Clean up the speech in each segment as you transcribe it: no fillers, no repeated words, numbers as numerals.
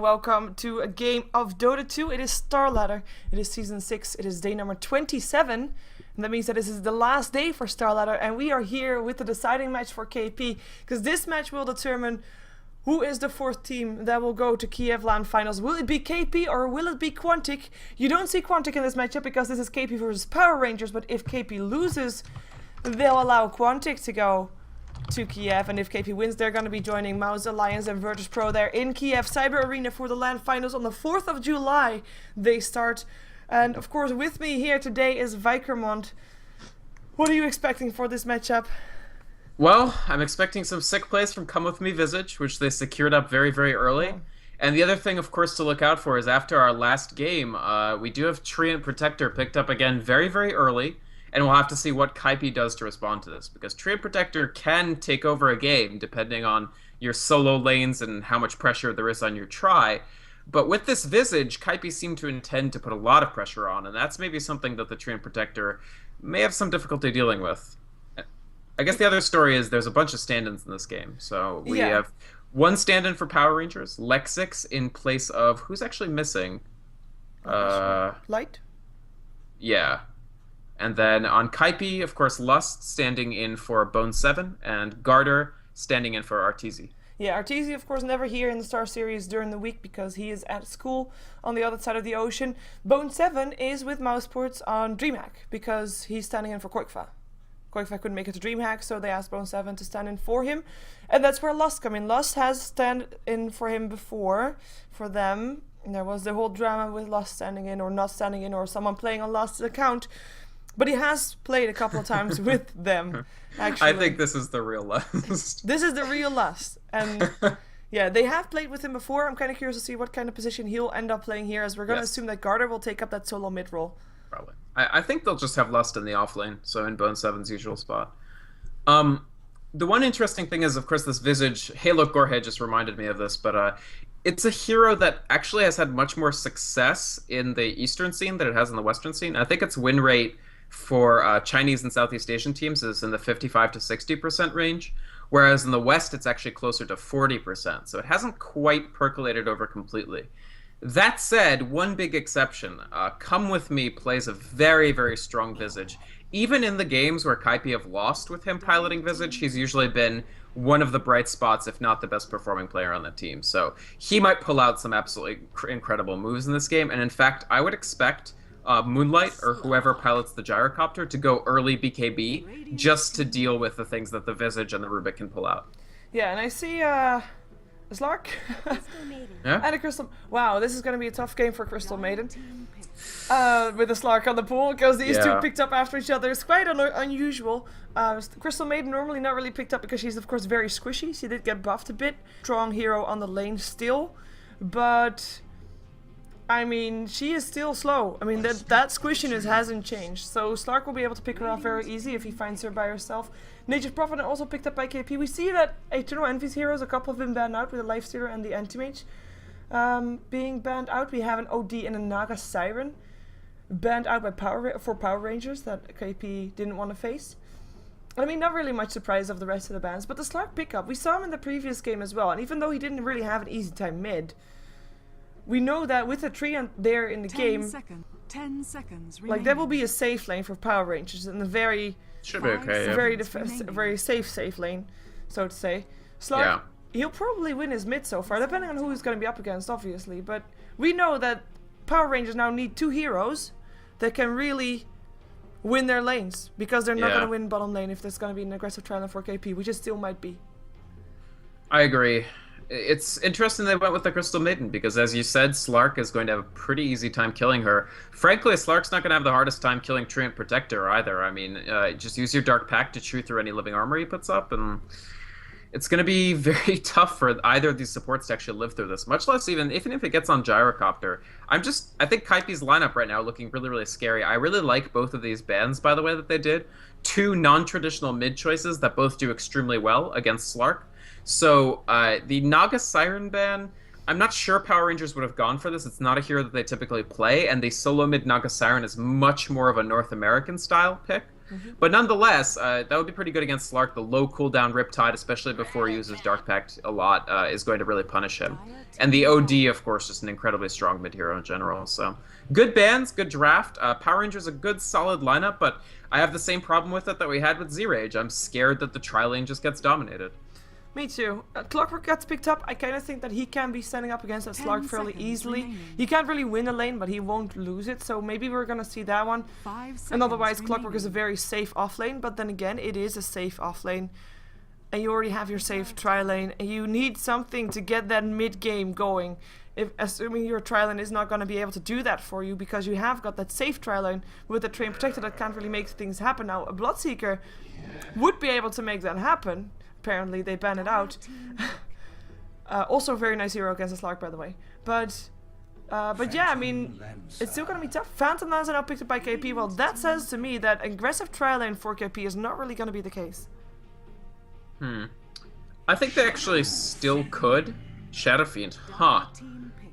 and welcome to a game of Dota 2. It is StarLadder. It is Season 6. It is day number 27. And that means that this is the last day for StarLadder. And we are here with the deciding match for Kaipi. Because this match will determine who is the fourth team that will go to Kiev LAN finals. Will it be Kaipi or will it be Quantic? You don't see Quantic in this matchup because this is Kaipi versus Power Rangers. But if Kaipi loses, they'll allow Quantic to go to Kiev, and if Kaipi wins, they're going to be joining Mouse Alliance and Virtus Pro there in Kiev Cyber Arena for the LAN finals on the 4th of July. They start, and of course with me here today is Vykromond. What are you expecting for this matchup? Well, I'm expecting some sick plays from Come With Me Visage, which they secured up very, very early. Oh. And the other thing, of course, to look out for is after our last game, we do have Treant Protector picked up again very, very early. And we'll have to see what Kaipi does to respond to this, because Treant Protector can take over a game depending on your solo lanes and how much pressure there is on your try. But with this Visage, Kaipi seemed to intend to put a lot of pressure on, and that's maybe something that the Treant Protector may have some difficulty dealing with. I guess the other story is there's a bunch of stand-ins in this game. So we have one stand-in for Power Rangers, Lexix in place of... Who's actually missing? Light? Yeah. And then on Kaipi, of course, Lust standing in for Bone 7, and Garter standing in for Arteezy. Yeah, Arteezy, of course, never here in the StarSeries during the week because he is at school on the other side of the ocean. Bone 7 is with Mouseports on DreamHack because he's standing in for Koikfa. Koikfa couldn't make it to DreamHack, so they asked Bone 7 to stand in for him. And that's where Lust come in. Lust has stand in for him before, for them. And there was the whole drama with Lust standing in or not standing in or someone playing on Lust's account. But he has played a couple of times with them, actually. I think this is the real Lust. This is the real Lust. And yeah, they have played with him before. I'm kind of curious to see what kind of position he'll end up playing here, as we're going to assume that Garter will take up that solo mid role. Probably. I think they'll just have Lust in the offlane, so in Bone 7's usual spot. The one interesting thing is, of course, this Visage. Halo Gorehead just reminded me of this, but it's a hero that actually has had much more success in the Eastern scene than it has in the Western scene. I think its win rate for Chinese and Southeast Asian teams is in the 55 to 60% range, whereas in the West it's actually closer to 40%, so it hasn't quite percolated over completely. That said, one big exception, Come With Me plays a very, very strong Visage. Even in the games where Kaipi have lost with him piloting Visage, he's usually been one of the bright spots, if not the best performing player on the team. So he might pull out some absolutely incredible moves in this game, and in fact, I would expect Moonlight or whoever pilots the gyrocopter to go early BKB just to deal with the things that the Visage and the Rubik can pull out. Yeah, and I see a Slark and a Crystal. Wow, this is going to be a tough game for Crystal Maiden with a Slark on the pool because these two picked up after each other. It's quite unusual. Crystal Maiden normally not really picked up because she's of course very squishy. She did get buffed a bit. Strong hero on the lane still, but I mean, she is still slow. I mean, that squishiness hasn't changed. So Slark will be able to pick her off very easy if he finds her by herself. Nature's Prophet also picked up by Kaipi. We see that Eternal Envy's heroes, a couple have been banned out with the Lifestealer and the Anti-Mage being banned out. We have an OD and a Naga Siren banned out by Power Rangers that Kaipi didn't want to face. I mean, not really much surprise of the rest of the bans, but the Slark pickup, we saw him in the previous game as well. And even though he didn't really have an easy time mid, we know that with a Treant there in the game, 10 seconds like there will be a safe lane for Power Rangers and a very, should be okay, very safe lane, so to say. Slark, he'll probably win his mid so far, depending on who he's going to be up against, obviously. But we know that Power Rangers now need two heroes that can really win their lanes, because they're not going to win bottom lane if there's going to be an aggressive trial for Kaipi, which it still might be. I agree. It's interesting they went with the Crystal Maiden because, as you said, Slark is going to have a pretty easy time killing her. Frankly, Slark's not going to have the hardest time killing Treant Protector either. I mean, just use your Dark Pact to chew through any living armor he puts up, and it's going to be very tough for either of these supports to actually live through this, much less even if it gets on Gyrocopter. I think Kaipi's lineup right now looking really, really scary. I really like both of these bans, by the way, that they did. Two non-traditional mid choices that both do extremely well against Slark. So the Naga Siren ban, I'm not sure Power Rangers would have gone for this. It's not a hero that they typically play, and the solo mid Naga Siren is much more of a North American style pick. But nonetheless, that would be pretty good against Slark. The low cooldown Riptide, especially before he uses Dark Pact a lot, is going to really punish him. And the OD, of course, just an incredibly strong mid-hero in general. So good bans, good draft. Power Ranger's a good, solid lineup, but I have the same problem with it that we had with Z-Rage. I'm scared that the tri-lane just gets dominated. Me too. Clockwork gets picked up. I kind of think that he can be standing up against that Slark fairly easily. Remaining. He can't really win a lane, but he won't lose it. So maybe we're going to see that one. And otherwise, remaining. Clockwork is a very safe offlane. But then again, it is a safe offlane. And you already have your safe tri-lane. And you need something to get that mid-game going. Assuming your tri-lane is not going to be able to do that for you. Because you have got that safe tri-lane with the Train Protector that can't really make things happen. Now, a Bloodseeker would be able to make that happen. Apparently they ban it out. Also very nice hero against the Slark, by the way. But yeah, I mean, it's still gonna be tough. Phantom Lands are now picked up by Kaipi. Well, that says to me that aggressive tri-lane for Kaipi is not really gonna be the case. I think they actually still could. Shadow Fiend, huh?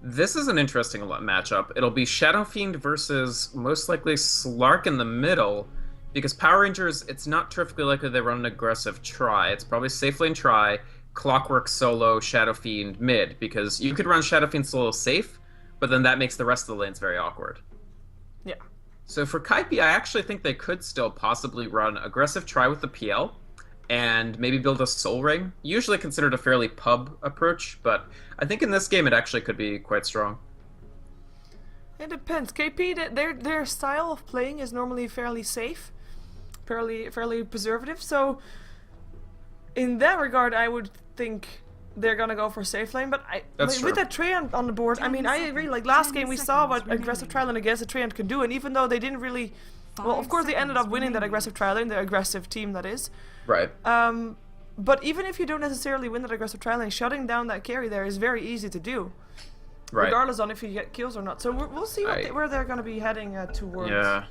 This is an interesting matchup. It'll be Shadow Fiend versus most likely Slark in the middle. Because Power Rangers, it's not terrifically likely they run an aggressive try. It's probably safe lane try, Clockwork solo, Shadow Fiend mid. Because you could run Shadow Fiend solo safe, but then that makes the rest of the lanes very awkward. Yeah. So for Kaipi, I actually think they could still possibly run aggressive try with the PL, and maybe build a Soul Ring. Usually considered a fairly pub approach, but I think in this game it actually could be quite strong. It depends. KP, their style of playing is normally fairly safe. Fairly preservative, so in that regard I would think they're gonna go for safe lane, but with that Treant on the board, I mean, I agree, like last game we saw what aggressive tri-lane against a Treant could do, and even though they didn't really, well, of course they ended up winning that aggressive tri-lane, the aggressive team that is. Right. But even if you don't necessarily win that aggressive tri-lane, shutting down that carry there is very easy to do. Right. Regardless on if you get kills or not, so we'll see where they're gonna be heading towards. Yeah.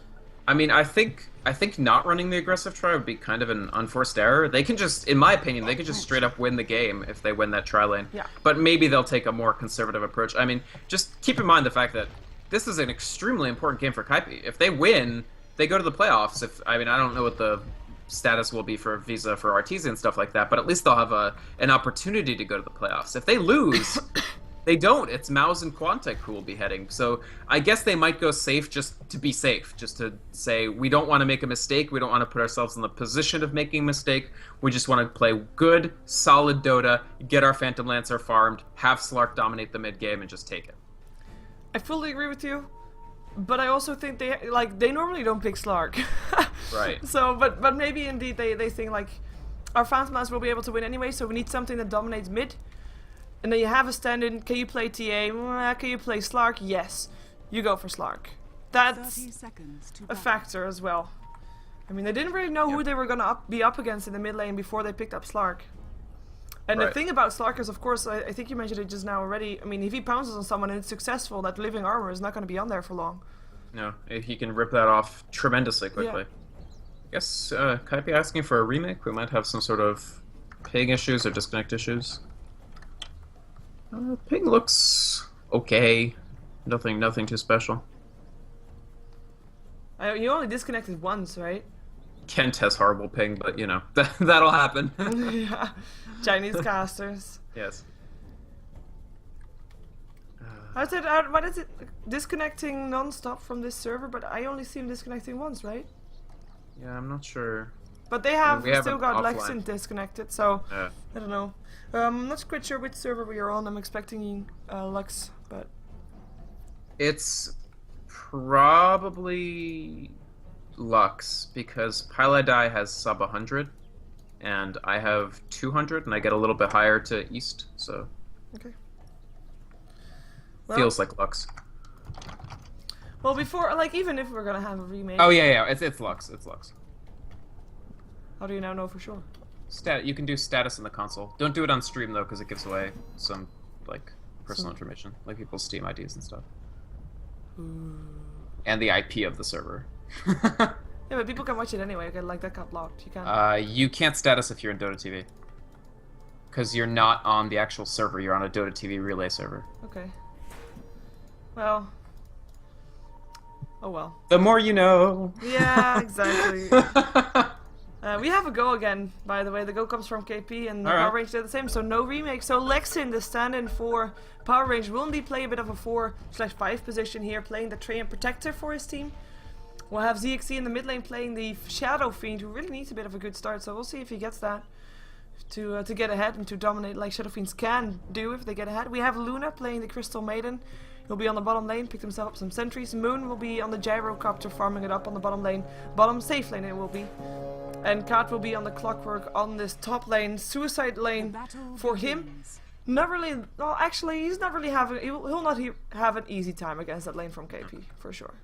I mean, I think not running the aggressive try would be kind of an unforced error. They can just, in my opinion, they could just straight up win the game if they win that tri lane. Yeah. But maybe they'll take a more conservative approach. I mean, just keep in mind the fact that this is an extremely important game for Kaipi. If they win, they go to the playoffs. I don't know what the status will be for Visa for Artesia and stuff like that, but at least they'll have an opportunity to go to the playoffs. If they lose, they don't. It's Maus and Quantic who will be heading. So I guess they might go safe just to be safe, just to say we don't want to make a mistake. We don't want to put ourselves in the position of making a mistake. We just want to play good, solid Dota, get our Phantom Lancer farmed, have Slark dominate the mid game, and just take it. I fully agree with you, but I also think they normally don't pick Slark. Right. So, but maybe indeed they think like our Phantom Lancer will be able to win anyway, so we need something that dominates mid. And then you have a stand-in. Can you play TA? Can you play Slark? Yes. You go for Slark. That's a factor as well. I mean, they didn't really know who they were going to be up against in the mid lane before they picked up Slark. And the thing about Slark is, of course, I think you mentioned it just now already. I mean, if he pounces on someone and it's successful, that living armor is not going to be on there for long. No, he can rip that off tremendously quickly. Yeah. I guess Kaipi asking for a remake. We might have some sort of ping issues or disconnect issues. Ping looks okay. Nothing too special. You only disconnected once, right? Kent has horrible ping, but you know, that'll happen. Yeah. Chinese casters. Yes. What is it? Disconnecting non-stop from this server, but I only see him disconnecting once, right? Yeah, I'm not sure. But they have still got Lexington disconnected, so I don't know. I'm not quite sure which server we are on. I'm expecting Lux, but it's probably Lux because Pylai has sub 100, and I have 200, and I get a little bit higher to East, so okay. Feels like Lux. Well, before, like, even if we're gonna have a remake. Oh yeah, it's Lux. It's Lux. How do you now know for sure? You can do status in the console. Don't do it on stream though, because it gives away some like personal information, like people's Steam IDs and stuff, and the IP of the server. Yeah, but people can watch it anyway. Okay, like that got blocked. You can't. You can't status if you're in Dota TV, because you're not on the actual server. You're on a Dota TV relay server. Okay. Well, Oh well. The more you know. Yeah, exactly. We have a go again, by the way. The go comes from KP, and the Power Range did the same, so no remake. So Lexin, the stand-in for Power Range, will indeed play a bit of a 4/5 position here, playing the Trey and Protector for his team. We'll have ZXC in the mid lane playing the Shadow Fiend, who really needs a bit of a good start, so we'll see if he gets that to get ahead and to dominate like Shadow Fiends can do if they get ahead. We have Luna playing the Crystal Maiden. He'll be on the bottom lane, picked himself up some sentries. Moon will be on the Gyrocopter, farming it up on the bottom lane. Bottom safe lane it will be. And Kat will be on the Clockwork on this top lane, Suicide lane for him. Not really, well actually he's not really having, he'll not have an easy time against that lane from KP, for sure.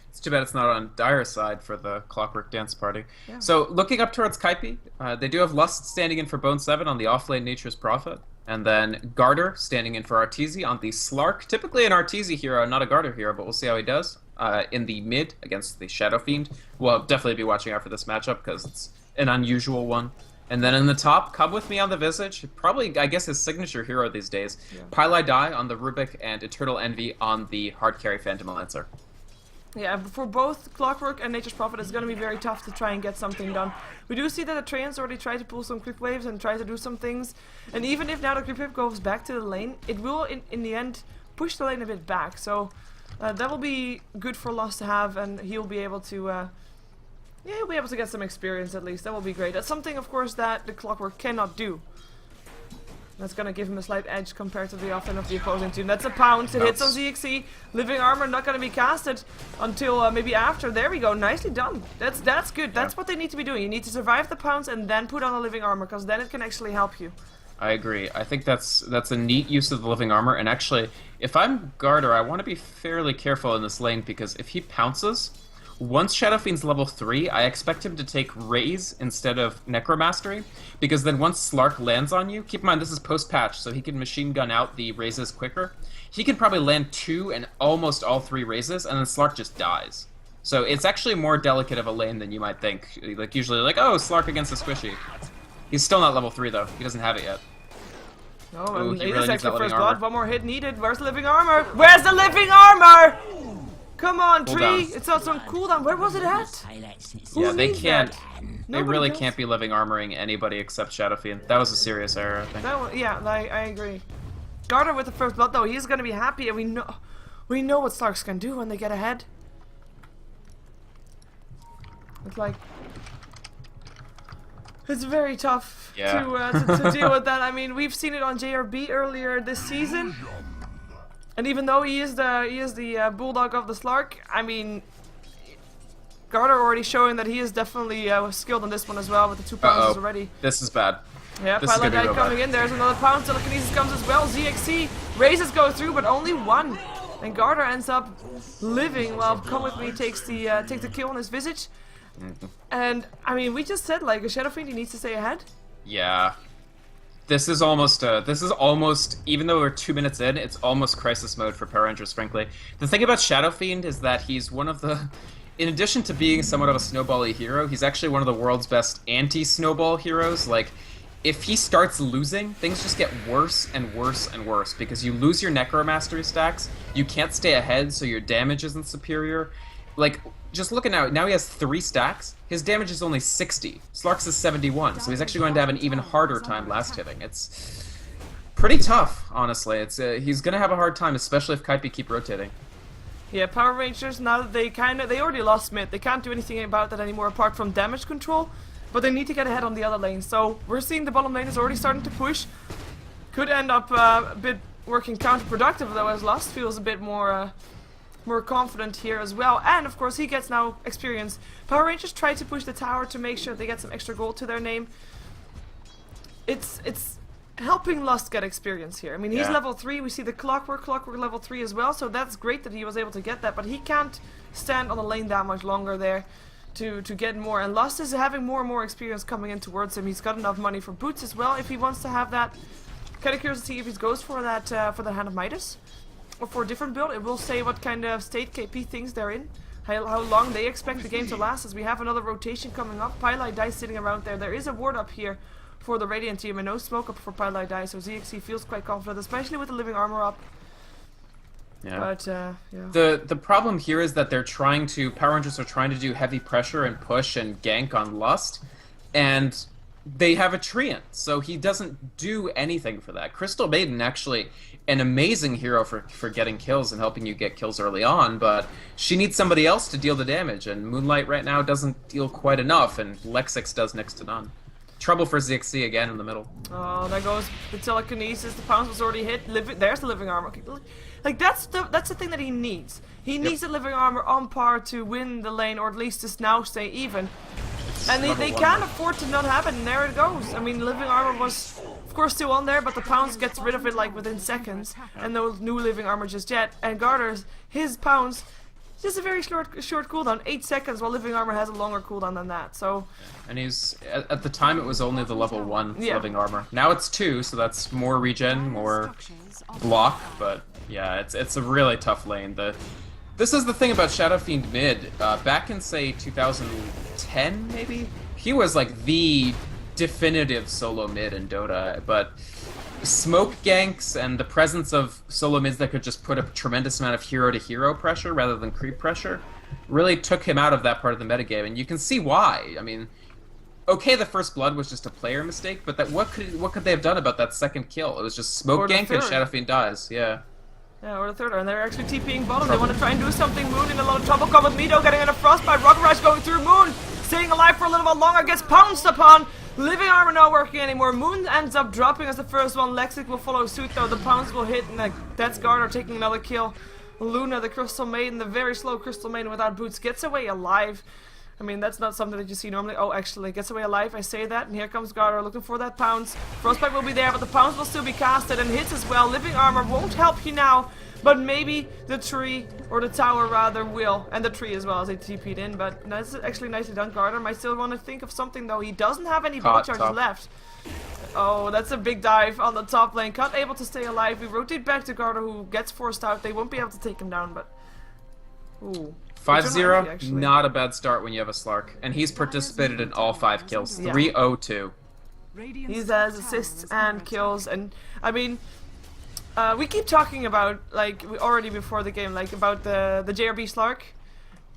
It's too bad it's not on Dire's side for the Clockwork Dance Party. Yeah. So, looking up towards Kaipi, they do have Lust standing in for Bone 7 on the offlane Nature's Prophet. And then Garter standing in for Arteezy on the Slark. Typically an Arteezy hero, not a Garter hero, but we'll see how he does. In the mid against the Shadow Fiend. We'll definitely be watching out for this matchup because it's an unusual one. And then in the top, Come With Me on the Visage. Probably, I guess, his signature hero these days. Yeah. Pylai Die on the Rubik and Eternal Envy on the hard carry Phantom Lancer. Yeah, for both Clockwork and Nature's Prophet, it's going to be very tough to try and get something done. We do see that the Traians already try to pull some quick waves and try to do some things. And even if now the Creep Whip goes back to the lane, it will, in the end, push the lane a bit back. So that will be good for Lost to have, and he'll be able to... yeah, he'll be able to get some experience at least. That will be great. That's something, of course, that the Clockwork cannot do. That's going to give him a slight edge compared to the offense of the opposing team. That's a pounce. It hits on ZXC. Living Armor not going to be casted until maybe after. There we go. Nicely done. That's good. That's what they need to be doing. You need to survive the pounce and then put on a Living Armor, because then it can actually help you. I agree. I think that's a neat use of the Living Armor. And actually, if I'm Garter, I want to be fairly careful in this lane, because if he pounces... Once Shadow Fiend's level 3, I expect him to take Raise instead of Necromastery, because then once Slark lands on you, keep in mind this is post-patch, so he can machine gun out the Raises quicker. He can probably land 2 and almost all 3 Raises, and then Slark just dies. So it's actually more delicate of a lane than you might think. Like usually, like, oh, Slark against a Squishy. He's still not level 3 though. He doesn't have it yet. No, and he really needs that First Blood. One more hit needed. Where's the Living Armor? Where's the Living Armor? Come on, Tree! It's on some cooldown. Where was it at? Yeah, they can't. They really can't be Living Armoring anybody except Shadow Fiend. That was a serious error, I think. Yeah, I agree. Garter with the First Blood, though, he's gonna be happy, and we know what Slarks can do when they get ahead. It's like, it's very tough to deal with that. I mean, we've seen it on JRB earlier this season. And even though he is the bulldog of the Slark, I mean, Garter already showing that he is definitely skilled on this one as well with the 2 pounces already. This is bad. Yeah, Pylai Die coming in. There's another pounce. Telekinesis comes as well. ZXC Raises go through, but only 1. And Garter ends up living while Come With Me takes the kill on his Visage. And I mean, we just said like a Shadow Fiend, he needs to stay ahead. Yeah. This is almost, even though we're 2 minutes in, it's almost crisis mode for Power Rangers, frankly. The thing about Shadow Fiend is that he's one of the, in addition to being somewhat of a snowball-y hero, he's actually one of the world's best anti-snowball heroes. Like, if he starts losing, things just get worse and worse and worse, because you lose your Necromastery stacks, you can't stay ahead, so your damage isn't superior. Like, just looking now he has 3 stacks. His damage is only 60. Slark's is 71, so he's actually going to have an even harder time last hitting. It's pretty tough, honestly. It's he's going to have a hard time, especially if Kaipi keep rotating. Yeah, Power Rangers, now that they already lost mid. They can't do anything about that anymore apart from damage control, but they need to get ahead on the other lane. So we're seeing the bottom lane is already starting to push. Could end up a bit working counterproductive, though, as Lost feels a bit more confident here as well, and of course he gets now experience. Power Rangers try to push the tower to make sure they get some extra gold to their name. It's helping Lust get experience here. I mean, he's level 3, we see the Clockwork level 3 as well, so that's great that he was able to get that, but he can't stand on the lane that much longer there to get more, and Lust is having more and more experience coming in towards him. He's got enough money for boots as well if he wants to have that. Kind of curious to see if he goes for that Hand of Midas. Or for a different build. It will say what kind of state KP thinks they're in, how long they expect the game to last, as we have another rotation coming up. Pylai Die sitting around there. There is a ward up here for the Radiant team and no smoke up for Pylai Die, so ZXC feels quite confident, especially with the Living Armor up. Yeah. But, yeah. The problem here is that they're trying to... Power Rangers are trying to do heavy pressure and push and gank on Lust, and they have a Treant, so he doesn't do anything for that. Crystal Maiden, actually, an amazing hero for getting kills and helping you get kills early on, but she needs somebody else to deal the damage, and Moonlight right now doesn't deal quite enough, and Lexix does next to none. Trouble for ZXC again in the middle. Oh, there goes the telekinesis. The pounce was already hit. There's the living armor. Like that's the thing that he needs. He needs the living armor on par to win the lane, or at least just now stay even. And they can't afford to not have it. And there it goes. I mean, living armor was, of course, still on there, but the pounce gets rid of it like within seconds, and no new living armor just yet. And Garter's his pounce. Just a very short cooldown, 8 seconds, while living armor has a longer cooldown than that. So, and he's at the time it was only the level 1 living armor. Now it's 2, so that's more regen, more block. But yeah, it's a really tough lane. This is the thing about Shadow Fiend mid. Back in say 2010, maybe he was like the definitive solo mid in Dota, but smoke ganks and the presence of solo mids that could just put a tremendous amount of hero-to-hero pressure rather than creep pressure really took him out of that part of the metagame, and you can see why. I mean, okay, the first blood was just a player mistake, but what could they have done about that second kill? It was just smoke gank and Shadow Fiend dies, yeah. Yeah, or the third, and they're actually TPing bottom. They want to try and do something. Moon in a lot of trouble. Come with Mido, getting in a frostbite. Rocket Rush going through Moon, staying alive for a little while longer, gets pounced upon. Living armor not working anymore. Moon ends up dropping as the first one. Lexic will follow suit though. The pounce will hit, and that's Garter taking another kill. Luna, the Crystal Maiden, the very slow Crystal Maiden without boots, gets away alive. I mean, that's not something that you see normally. Oh, actually, gets away alive. I say that, and here comes Garter looking for that pounce. Frostbite will be there, but the pounce will still be casted and hits as well. Living armor won't help you now, but maybe the tree, or the tower rather, will. And the tree as well, as they TP'd in, but that's actually nicely done. Garter might still want to think of something though. He doesn't have any ball charges left. Oh, that's a big dive on the top lane. Cut able to stay alive. We rotate back to Garter, who gets forced out. They won't be able to take him down, but... Ooh. 5-0, not a bad start when you have a Slark. And he's participated in all 5 kills. 3-0-2. He has assists and kills, and I mean... we keep talking about, like, already before the game, like, about the JRB Slark.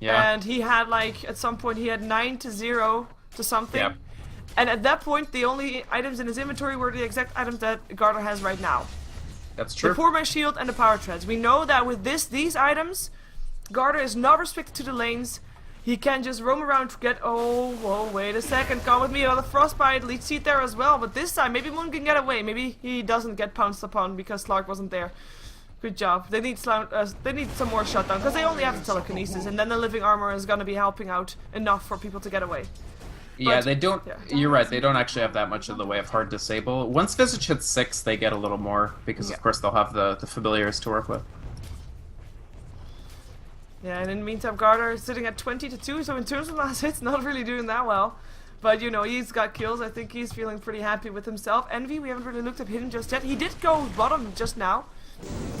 Yeah. And he had, like, at some point, he had 9-0 to something. Yep. And at that point, the only items in his inventory were the exact items that Garter has right now. That's true. The Poor Man's Shield and the Power Treads. We know that with these items, Garter is not restricted to the lanes. He can just roam around to get... Oh, whoa, wait a second. Come with me. Another Frostbite. Lead seat there as well. But this time, maybe Moon can get away. Maybe he doesn't get pounced upon because Slark wasn't there. Good job. They need some more shutdown because they only have the telekinesis. And then the living armor is going to be helping out enough for people to get away. Yeah, but, they don't... Yeah. You're right. They don't actually have that much in the way of hard disable. Once Visage hits 6, they get a little more. Because, of course, they'll have the familiars to work with. Yeah, and in the meantime, Garter is sitting at 20-2, so in terms of last hits, not really doing that well. But, you know, he's got kills. I think he's feeling pretty happy with himself. Envy, we haven't really looked at him just yet. He did go bottom just now.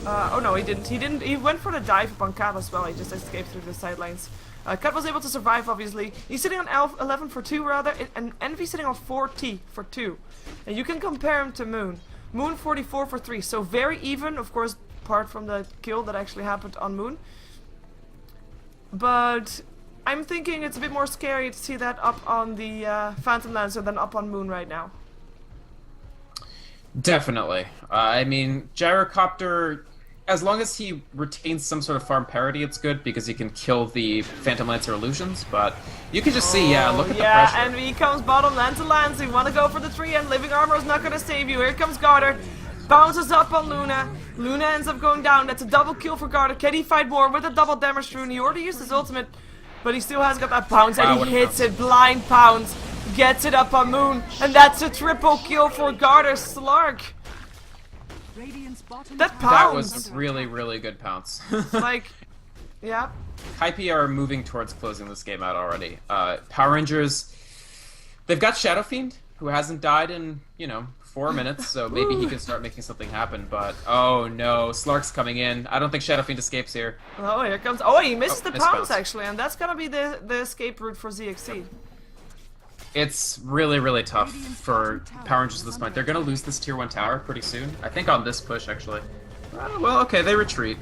Oh no, he didn't. He went for the dive upon Kat as well. He just escaped through the sidelines. Kat was able to survive, obviously. He's sitting on 11 for 2, rather, and Envy sitting on 40 for 2. And you can compare him to Moon. Moon 44 for 3, so very even, of course, apart from the kill that actually happened on Moon. But I'm thinking it's a bit more scary to see that up on the Phantom Lancer than up on Moon right now. Definitely. I mean, Gyrocopter, as long as he retains some sort of farm parity, it's good because he can kill the Phantom Lancer illusions, but you can just see, look at the pressure. Yeah, and he comes bottom, Lance to Lance. You want to go for the 3, and Living Armor is not going to save you. Here comes Garter. Bounces up on Luna. Luna ends up going down. That's a double kill for Garter. Can he fight more with a double damage rune? He already used his ultimate, but he still has got that pounce, and he hits it. Blind pounce. Gets it up on Moon, and that's a triple kill for Garter Slark. That pounce! That was a really, really good pounce. Like, yeah. Kaipi are moving towards closing this game out already. Power Rangers, they've got Shadow Fiend, who hasn't died in, 4 minutes, so maybe he can start making something happen, but oh no, Slark's coming in. I don't think Shadow Fiend escapes here. Oh, here comes... Oh, he misses the pounce, actually, and that's gonna be the escape route for ZXC. It's really, really tough for Power Rangers at this point. They're gonna lose this Tier 1 tower pretty soon. I think on this push, actually. Well, okay, they retreat.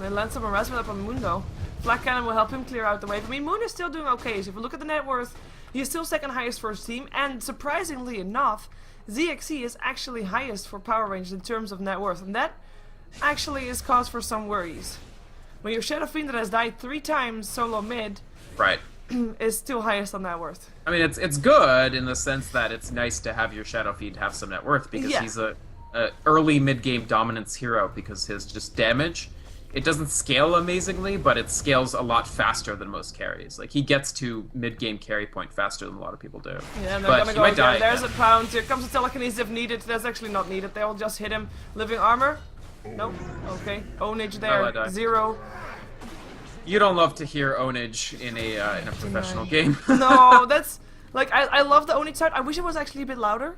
and lands some harassment up on Moon though. Flak Cannon will help him clear out the wave. I mean, Moon is still doing okay. So if you look at the net worth, he is still second highest for his team. And surprisingly enough, ZXC is actually highest for Power Rangers in terms of net worth. And that actually is cause for some worries. When your Shadow Fiend that has died 3 times solo mid, right, is still highest on net worth. I mean, it's good in the sense that it's nice to have your Shadow Fiend have some net worth because he's a early mid-game dominance hero because his just damage, it doesn't scale amazingly, but it scales a lot faster than most carries. Like, he gets to mid-game carry point faster than a lot of people do. Yeah, and they're gonna go again. There's a pound. Here comes a telekinesis if needed. That's actually not needed. They'll just hit him. Living armor? Nope. Okay. Ownage there. 0. You don't love to hear ownage in a professional game. No, that's... Like, I love the ownage side. I wish it was actually a bit louder.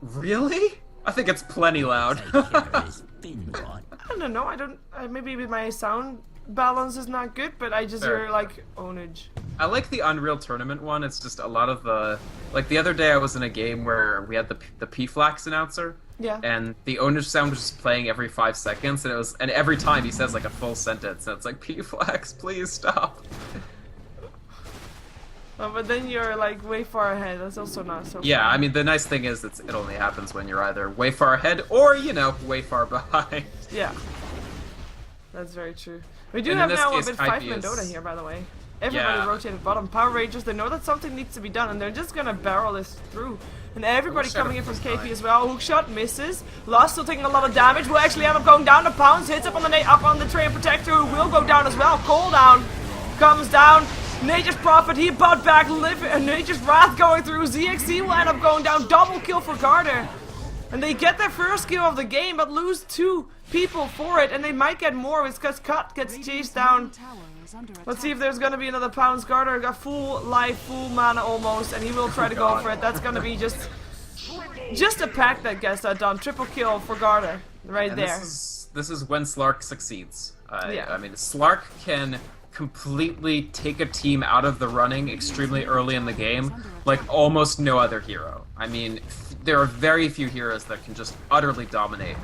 Really? I think it's plenty loud. I don't know. I don't. Maybe my sound balance is not good, but I just hear like ownage. I like the Unreal Tournament one. It's just a lot of the like the other day I was in a game where we had the P-Flax announcer. Yeah. And the ownage sound was just playing every 5 seconds, and every time he says like a full sentence, and it's like P-Flax, please stop. But then you're like way far ahead. That's also not so. Yeah, fun. I mean the nice thing is it only happens when you're either way far ahead or way far behind. Yeah, that's very true. We do have now a bit 5-man Dota here, by the way. Everybody rotated bottom. Power Rangers, they know that something needs to be done, and they're just gonna barrel this through. And everybody coming in from Kaipi as well. Hookshot misses. Lost still taking a lot of damage. Will actually end up going down to Pounds. Hits up on the Train Protector, who will go down as well. Cooldown comes down. Nature's Prophet, he bought back Nature's Wrath going through. ZXC will end up going down. Double kill for Garter. And they get their first kill of the game, but lose 2 people for it. And they might get more because Cut gets chased down. Let's see if there's going to be another Pounds. Garter got full life, full mana almost, and he will try to go for it. That's going to be just a pack that gets that done. Triple kill for Garter right there. This is when Slark succeeds. I mean, Slark can completely take a team out of the running extremely early in the game, like almost no other hero. I mean, there are very few heroes that can just utterly dominate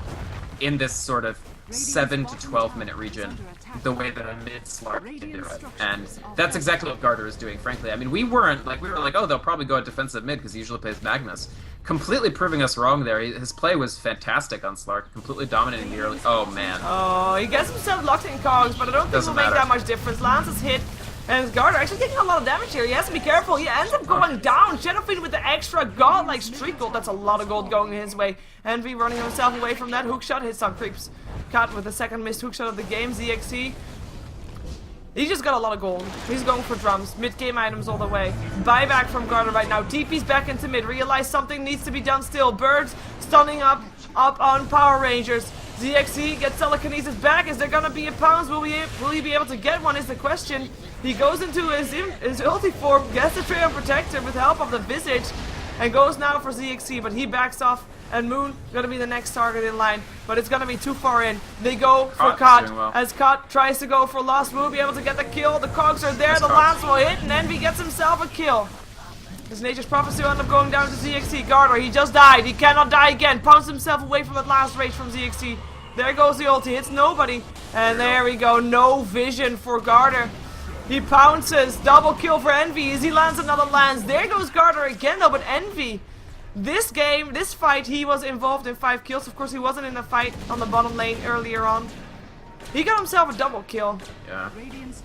in this sort of 7 to 12 minute region the way that a mid Slark can do it. And that's exactly what Garter is doing, frankly. I mean, we were like, oh, they'll probably go a defensive mid because he usually plays Magnus. Completely proving us wrong there. His play was fantastic on Slark, completely dominating the early... Oh, man. Oh, he gets himself locked in cogs, but I don't think it'll make that much difference. Lance is hit, and Garter actually taking a lot of damage here. He has to be careful. He ends up going down. Shadowfiend with the extra godlike streak gold. That's a lot of gold going his way. Envy running himself away from that. Hookshot hits some creeps. Cut with the second missed hookshot of the game. ZXC. He just got a lot of gold. He's going for drums. Mid-game items all the way. Buyback from Garter right now. TP's back into mid. Realize something needs to be done still. Birds stunning up on Power Rangers. ZXC gets telekinesis back. Is there gonna be a Pounds? Will he be able to get one is the question. He goes into his ulti form, gets the Trail Protector with help of the Visage, and goes now for ZXC, but he backs off. And Moon gonna be the next target in line, but it's gonna be too far in. They go for Cut, as Cut tries to go for Lost. Will be able to get the kill. The cogs are there, the lance will hit, and Envy gets himself a kill. His Nature's Prophecy will end up going down to ZXC. Garter, he just died. He cannot die again. Pounced himself away from that last rage from ZXC. There goes the ulti, hits nobody. And there we go, no vision for Garter. He pounces, double kill for Envy as he lands another lance. There goes Garter again though, but Envy... This game, this fight, he was involved in 5 kills. Of course, he wasn't in the fight on the bottom lane earlier on. He got himself a double kill. Yeah.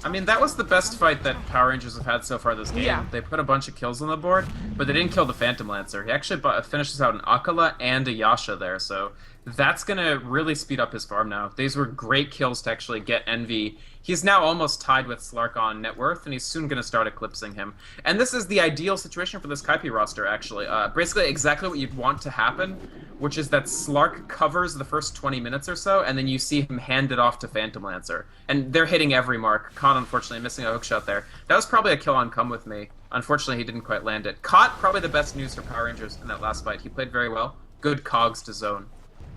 I mean, that was the best fight that Power Rangers have had so far this game. Yeah. They put a bunch of kills on the board, but they didn't kill the Phantom Lancer. He actually finishes out an Akala and a Yasha there, so that's going to really speed up his farm now. These were great kills to actually get Envy. He's now almost tied with Slark on net worth, and he's soon going to start eclipsing him. And this is the ideal situation for this Kaipi roster, actually. Basically exactly what you'd want to happen, which is that Slark covers the first 20 minutes or so, and then you see him hand it off to Phantom Lancer. And they're hitting every mark. Khan, unfortunately, missing a hookshot there. That was probably a kill on Come With Me. Unfortunately, he didn't quite land it. Caught probably the best news for Power Rangers in that last fight. He played very well. Good cogs to zone.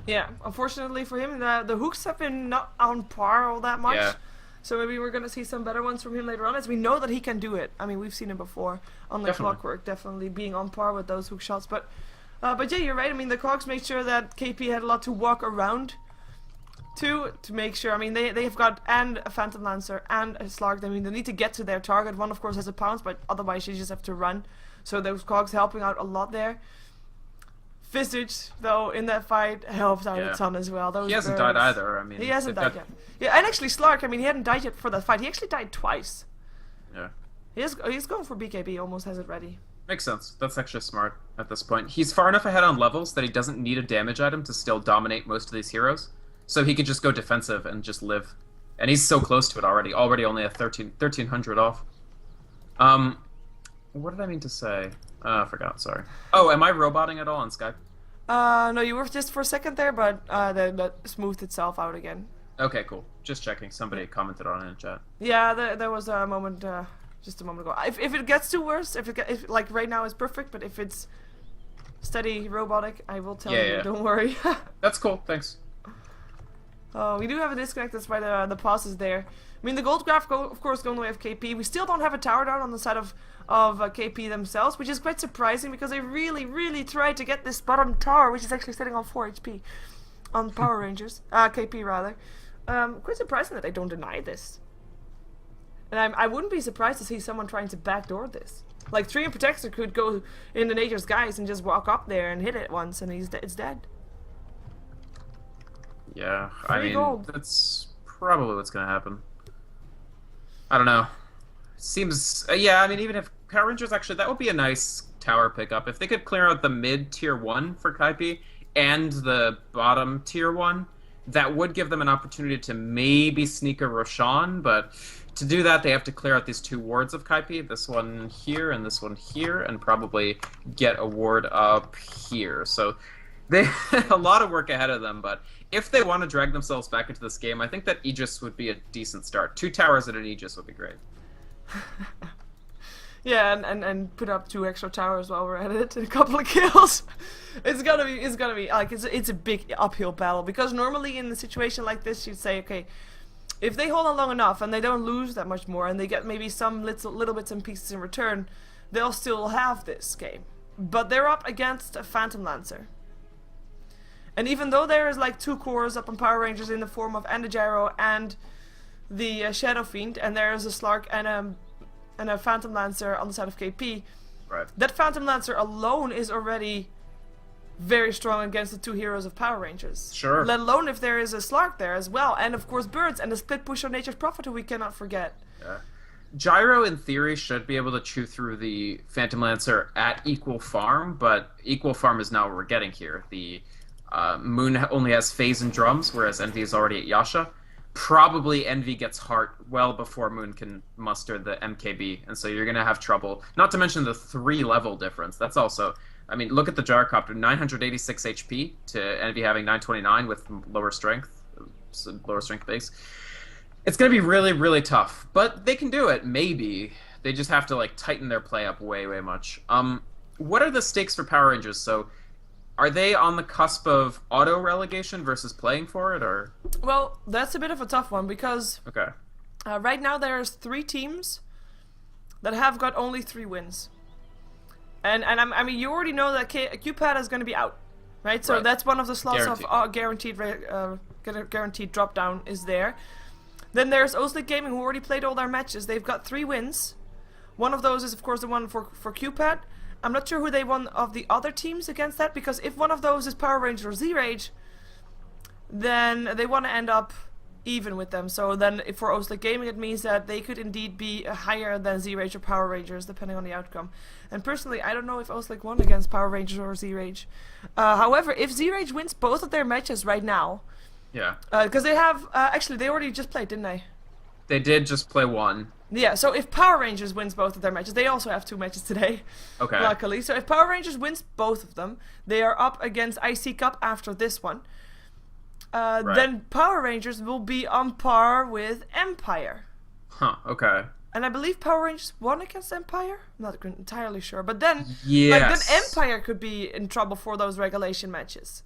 Yeah, unfortunately for him, the hooks have been not on par all that much. Yeah. So maybe we're going to see some better ones from him later on, as we know that he can do it. I mean, we've seen him before on the Clockwork, definitely being on par with those hook shots. But yeah, you're right. I mean, the Cogs made sure that KP had a lot to walk around. to make sure. I mean, they've got and a Phantom Lancer and a Slark. I mean, they need to get to their target. One, of course, has a pounce, but otherwise you just have to run. So those cogs helping out a lot there. Visage, though, in that fight helps out a ton as well. Those he hasn't died either. I mean, he hasn't died yet. Yeah, and actually Slark, I mean, he hadn't died yet for that fight. He actually died twice. Yeah. He's going for BKB, almost has it ready. Makes sense. That's actually smart at this point. He's far enough ahead on levels that he doesn't need a damage item to still dominate most of these heroes. So he could just go defensive and just live. And he's so close to it already. Already only a 1300 off. What did I mean to say? I forgot, sorry. Oh, am I roboting at all on Skype? No, you were just for a second there, but that smoothed itself out again. Okay, cool. Just checking. Somebody commented on it in chat. Yeah, there was a moment, just a moment ago. If it gets too worse, if like right now it's perfect, but if it's steady robotic, I will tell you. Don't worry. That's cool. Thanks. Oh, we do have a disconnect. That's why the pause is there. I mean, the gold graph, of course, going away with KP. We still don't have a tower down on the side of KP themselves, which is quite surprising because they really, really tried to get this bottom tower, which is actually sitting on 4 HP on Power Rangers, KP rather. Quite surprising that they don't deny this. And I wouldn't be surprised to see someone trying to backdoor this. Like, Treant Protector could go in the Nature's Guise and just walk up there and hit it once, and it's dead. Yeah, I mean, that's probably what's gonna happen. I don't know. Seems, yeah, I mean, even if Power Rangers, actually, that would be a nice tower pickup. If they could clear out the mid tier 1 for Kaipi and the bottom tier 1, that would give them an opportunity to maybe sneak a Roshan, but to do that, they have to clear out these 2 wards of Kaipi, this one here and this one here, and probably get a ward up here. So they have a lot of work ahead of them, but if they want to drag themselves back into this game, I think that Aegis would be a decent start. 2 towers and an Aegis would be great. Yeah, and put up 2 extra towers while we're at it, and a couple of kills. It's gonna be like it's a big uphill battle, because normally in a situation like this you'd say, okay, if they hold on long enough and they don't lose that much more and they get maybe some little bits and pieces in return, they'll still have this game. But they're up against a Phantom Lancer. And even though there is like 2 cores up on Power Rangers in the form of and the Gyro and the Shadow Fiend, and there is a Slark and a Phantom Lancer on the side of KP, right, that Phantom Lancer alone is already very strong against the 2 heroes of Power Rangers. Sure. Let alone if there is a Slark there as well, and of course Birds, and the split push of Nature's Prophet, who we cannot forget. Yeah. Gyro, in theory, should be able to chew through the Phantom Lancer at equal farm, but equal farm is not what we're getting here. The Moon only has Phase and Drums, whereas Envy is already at Yasha. Probably Envy gets Heart well before Moon can muster the MKB, and so you're going to have trouble. Not to mention the 3-level difference. That's also... I mean, look at the Gyrocopter, 986 HP to Envy having 929 with lower strength base. It's going to be really, really tough, but they can do it, maybe. They just have to, like, tighten their play up way, way much. What are the stakes for Power Rangers? So, are they on the cusp of auto-relegation versus playing for it, or...? Well, that's a bit of a tough one, because... Okay. Right now there's 3 teams that have got only 3 wins. And I mean, you already know that QPAD is going to be out, right? So that's one of the slots of guaranteed drop down is there. Then there's StarLadder, who already played all their matches. They've got 3 wins. One of those is, of course, the one for QPAD. I'm not sure who they won of the other teams against that, because if one of those is Power Ranger or Z-Rage, then they want to end up even with them. So then for StarLadder, it means that they could indeed be higher than Z-Rage or Power Rangers, depending on the outcome. And personally, I don't know if StarLadder won against Power Rangers or Z-Rage. However, if Z-Rage wins both of their matches right now, yeah, because they have, actually, they already just played, didn't they? They did just play 1. Yeah, so if Power Rangers wins both of their matches, they also have 2 matches today, okay, luckily. So if Power Rangers wins both of them, they are up against IC Cup after this one. Then Power Rangers will be on par with Empire. Huh, okay. And I believe Power Rangers won against Empire? I'm not entirely sure. But then, yes, then Empire could be in trouble for those regulation matches.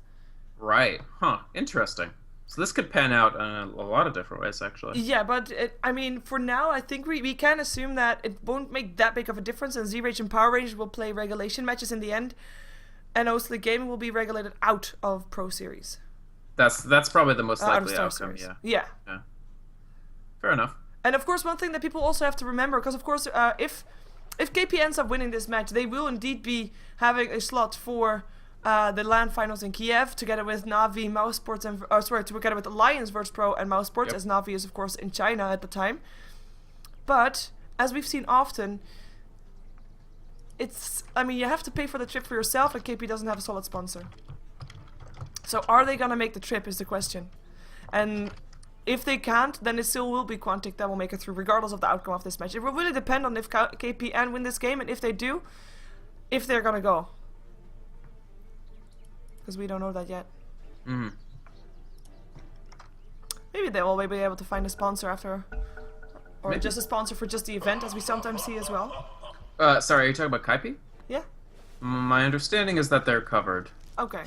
Right. Huh. Interesting. So this could pan out in a lot of different ways, actually. Yeah, but I mean, for now, I think we can assume that it won't make that big of a difference, and Z-Rage and Power Rangers will play regulation matches in the end, and StarLadder will be regulated out of Pro Series. That's probably the most likely out of outcome. StarSeries. Yeah. Fair enough. And of course, one thing that people also have to remember, because of course, if KP ends up winning this match, they will indeed be having a slot for the LAN finals in Kiev, together with Navi, Mousesports, and together with Alliance vs Pro and Mousesports, as Navi is of course in China at the time. But as we've seen often, you have to pay for the trip for yourself, and KP doesn't have a solid sponsor. So are they gonna make the trip is the question. And if they can't, then it still will be Quantic that will make it through, regardless of the outcome of this match. It will really depend on if KP win this game, and if they do, if they're gonna go. Because we don't know that yet. Mm-hmm. Maybe they will be able to find a sponsor after, or just a sponsor for just the event, as we sometimes see as well. Sorry, are you talking about Kaipi? Yeah. My understanding is that they're covered. Okay.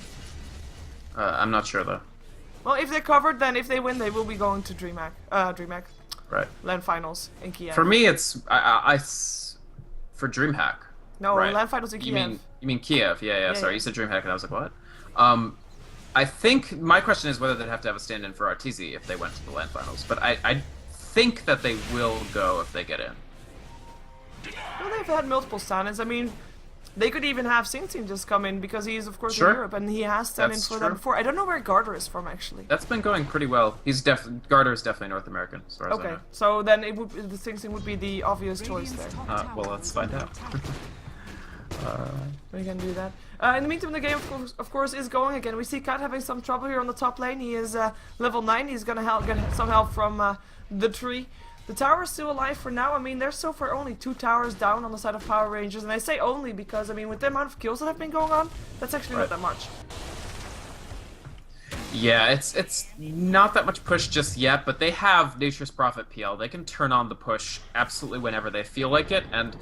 I'm not sure though. Well, if they're covered, then if they win, they will be going to DreamHack. Right. LAN finals in Kiev. For me, it's for DreamHack. No, right. LAN finals in Kiev. You mean Kiev? Yeah. Sorry, yeah. you said DreamHack, and I was like, what? I think my question is whether they'd have to have a stand-in for RTZ if they went to the LAN finals. But I think that they will go if they get in. Well, they've had multiple stand-ins. I mean, they could even have Sing just come in, because he is of course in Europe, and he has stand-in for them before. I don't know where Garter is from actually. That's been going pretty well. Garter is definitely North American, as far as I know. So then the Sing would be the obvious choice there. Well, let's find out. We can do that. In the meantime, the game of course is going again. We see Kat having some trouble here on the top lane. He is level 9. He's gonna get some help from the tree. The tower is still alive for now. I mean, there's so far only 2 towers down on the side of Power Rangers, and I say only because, I mean, with the amount of kills that have been going on, that's actually not that much. Yeah, it's not that much push just yet, but they have Nature's Prophet PL. They can turn on the push absolutely whenever they feel like it, and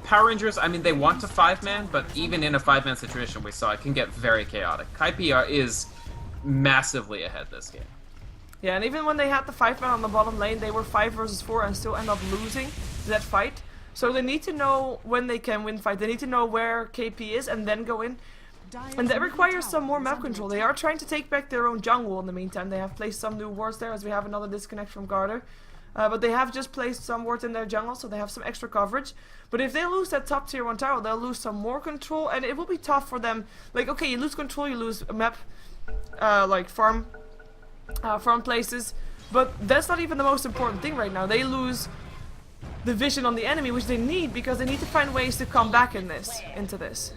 Power Rangers, I mean, they want to 5-man, but even in a 5-man situation we saw, it can get very chaotic. Kaipi is massively ahead this game. Yeah, and even when they had the 5-man on the bottom lane, they were 5 versus 4 and still end up losing that fight. So they need to know when they can win fight. They need to know where KP is and then go in. And that requires some more map control. They are trying to take back their own jungle in the meantime. They have placed some new wards there, as we have another disconnect from Garter. But they have just placed some wards in their jungle, so they have some extra coverage. But if they lose that top tier 1 tower, they'll lose some more control, and it will be tough for them. Like, okay, you lose control, you lose a map, like farm places, but that's not even the most important thing right now. They lose the vision on the enemy, which they need, because they need to find ways to come back into this.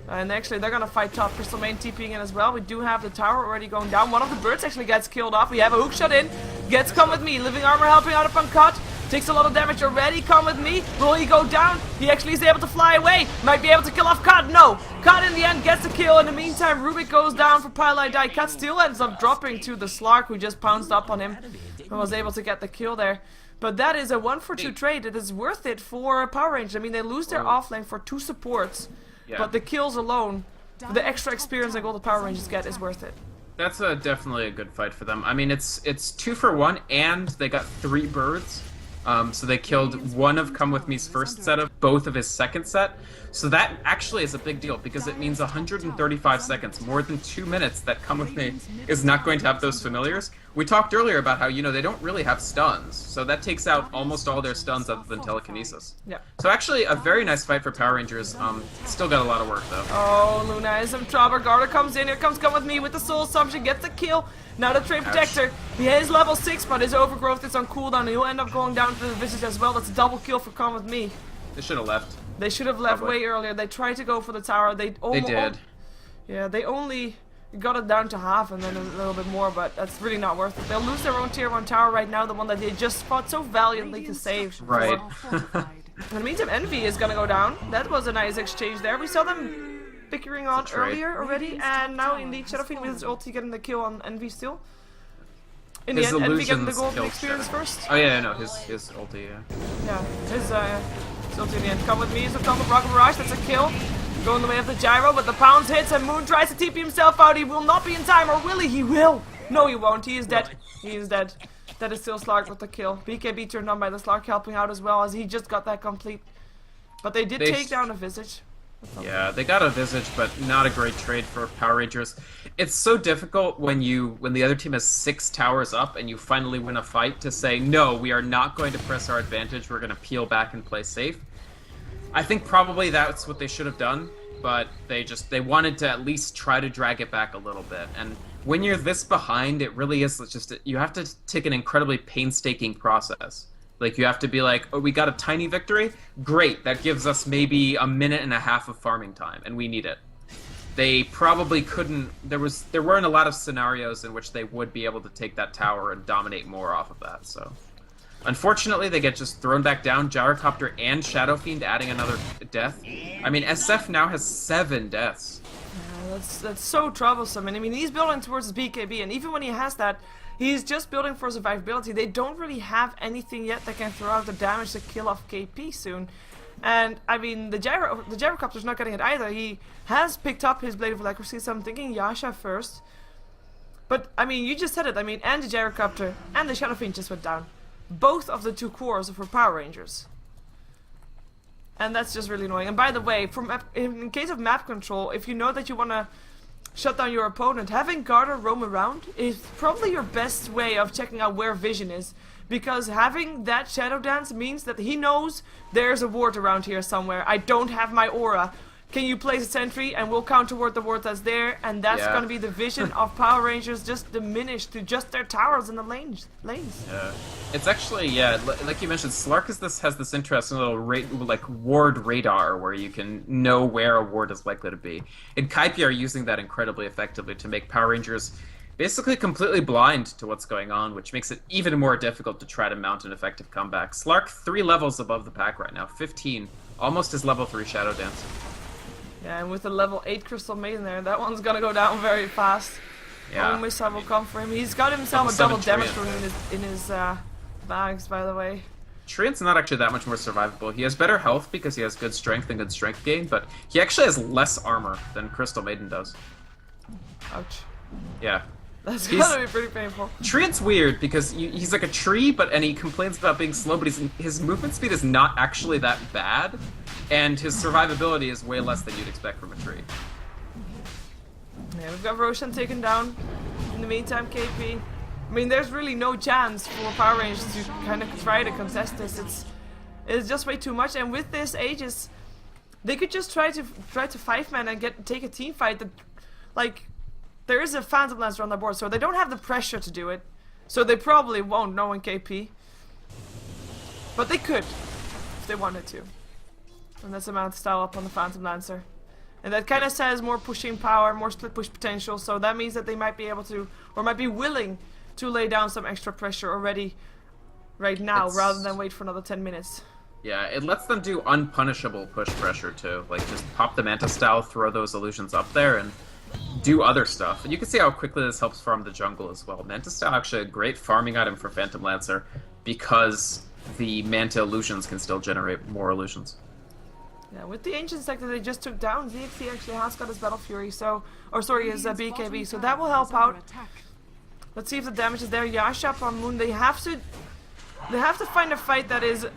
And actually, they're gonna fight top. Crystal Main TPing in as well. We do have the tower already going down. One of the birds actually gets killed off. We have a hook shot in. Gets Come With Me. Living Armor helping out upon Cut. Takes a lot of damage already. Come With Me. Will he go down? He actually is able to fly away. Might be able to kill off Cut. No. Cut in the end gets the kill. In the meantime, Rubik goes down for Pylai Die. Cut still ends up dropping to the Slark, who just pounced up on him and was able to get the kill there. But that is a 1-for-2 trade. It is worth it for Power Rangers. I mean, they lose their offlane for 2 supports. Yeah. But the kills alone, the extra experience and gold the Power Rangers get is worth it. That's definitely a good fight for them. I mean, it's 2 for 1, and they got 3 birds. So they killed one of Come With Me's first set of both of his second set. So that actually is a big deal, because it means 135 seconds, more than 2 minutes, that Come With Me is not going to have those familiars. We talked earlier about how, you know, they don't really have stuns, so that takes out almost all their stuns other than telekinesis. Yeah. So actually, a very nice fight for Power Rangers. Still got a lot of work, though. Oh, Luna is some trouble. Garter comes in. Here comes Come With Me with the Soul Assumption. Gets the kill. Now the Trade Protector. He is level 6, but his Overgrowth is on cooldown. He'll end up going down to the Visage as well. That's a double kill for Come With Me. They should have left. They should have left way earlier. They tried to go for the tower. They did. Yeah, they only got it down to half and then a little bit more, but that's really not worth it. They'll lose their own tier 1 tower right now, the one that they just fought so valiantly to save. Right. In the meantime, Envy is gonna go down. That was a nice exchange there. We saw them bickering on earlier already, and now indeed Shadow Fiend with his ulti getting the kill on Envy still. In the end, Envy getting the golden experience first. Oh yeah, no, his ulti, yeah. Yeah, his ulti in the end. Come With Me is a double Rocket Barrage, that's a kill. Going the way of the gyro, but the pounds hits and Moon tries to TP himself out. He will not be in time, or will he? He will! No, he won't. He is dead. He is dead. That is still Slark with the kill. BKB turned on by the Slark helping out as well, as he just got that complete. But they did take down a Visage. Yeah, they got a Visage, but not a great trade for Power Rangers. It's so difficult when the other team has 6 towers up and you finally win a fight to say, no, we are not going to press our advantage, we're going to peel back and play safe. I think probably that's what they should have done, but they wanted to at least try to drag it back a little bit. And when you're this behind, it really is just, you have to take an incredibly painstaking process. Like, you have to be like, oh, we got a tiny victory? Great, that gives us maybe 1.5 minutes of farming time, and we need it. They probably couldn't, there weren't a lot of scenarios in which they would be able to take that tower and dominate more off of that, so. Unfortunately, they get just thrown back down, Gyrocopter and Shadow Fiend adding another death. I mean, SF now has 7 deaths. Yeah, that's so troublesome, and I mean, he's building towards his BKB, and even when he has that, he's just building for survivability. They don't really have anything yet that can throw out the damage to kill off KP soon. And, I mean, the Gyrocopter's not getting it either. He has picked up his Blade of Accuracy, so I'm thinking Yasha first. But, I mean, you just said it. I mean, and the Gyrocopter and the Shadow Fiend just went down. Both of the 2 cores are for Power Rangers. And that's just really annoying. And by the way, in case of map control, if you know that you want to shut down your opponent, having Garter roam around is probably your best way of checking out where vision is, because having that shadow dance means that he knows there's a ward around here somewhere. I don't have my aura. Can you place a sentry and we'll counter ward the ward that's there, and that's going to be the vision of Power Rangers just diminished to just their towers in the lanes. Yeah. It's actually, like you mentioned, Slark has this interesting little ward radar where you can know where a ward is likely to be. And Kaipi are using that incredibly effectively to make Power Rangers basically completely blind to what's going on, which makes it even more difficult to try to mount an effective comeback. Slark 3 levels above the pack right now, 15, almost his level 3 Shadow Dance. Yeah, and with a level 8 Crystal Maiden there, that one's gonna go down very fast. Yeah. Missile will come for him. He's got himself a double damage rune in his bags, by the way. Treant's not actually that much more survivable. He has better health because he has good strength and good strength gain, but he actually has less armor than Crystal Maiden does. Ouch. Yeah. That's gotta be pretty painful. Treant's weird because he's like a tree, and he complains about being slow, but his movement speed is not actually that bad, and his survivability is way less than you'd expect from a tree. Yeah, we've got Roshan taken down. In the meantime, KP. I mean, there's really no chance for Power Rangers to kind of try to contest this. It's just way too much, and with this Aegis, they could just try to 5-man and take a team fight that, like, there is a Phantom Lancer on the board, so they don't have the pressure to do it. So they probably won't, knowing KP. But they could, if they wanted to. And that's the amount of style up on the Phantom Lancer. And that kind of says more pushing power, more split push potential, so that means that they might be able to, or might be willing to lay down some extra pressure already right now, rather than wait for another 10 minutes. Yeah, it lets them do unpunishable push pressure too. Like, just pop the Manta style, throw those illusions up there, and do other stuff. And you can see how quickly this helps farm the jungle as well. Manta style actually a great farming item for Phantom Lancer because the Manta illusions can still generate more illusions. Yeah, with the Ancient Sector they just took down, ZXC actually has got his Battle Fury, so, or sorry, his BKB, so that will help out. Let's see if the damage is there. Yasha up on Moon, they have to find a fight that is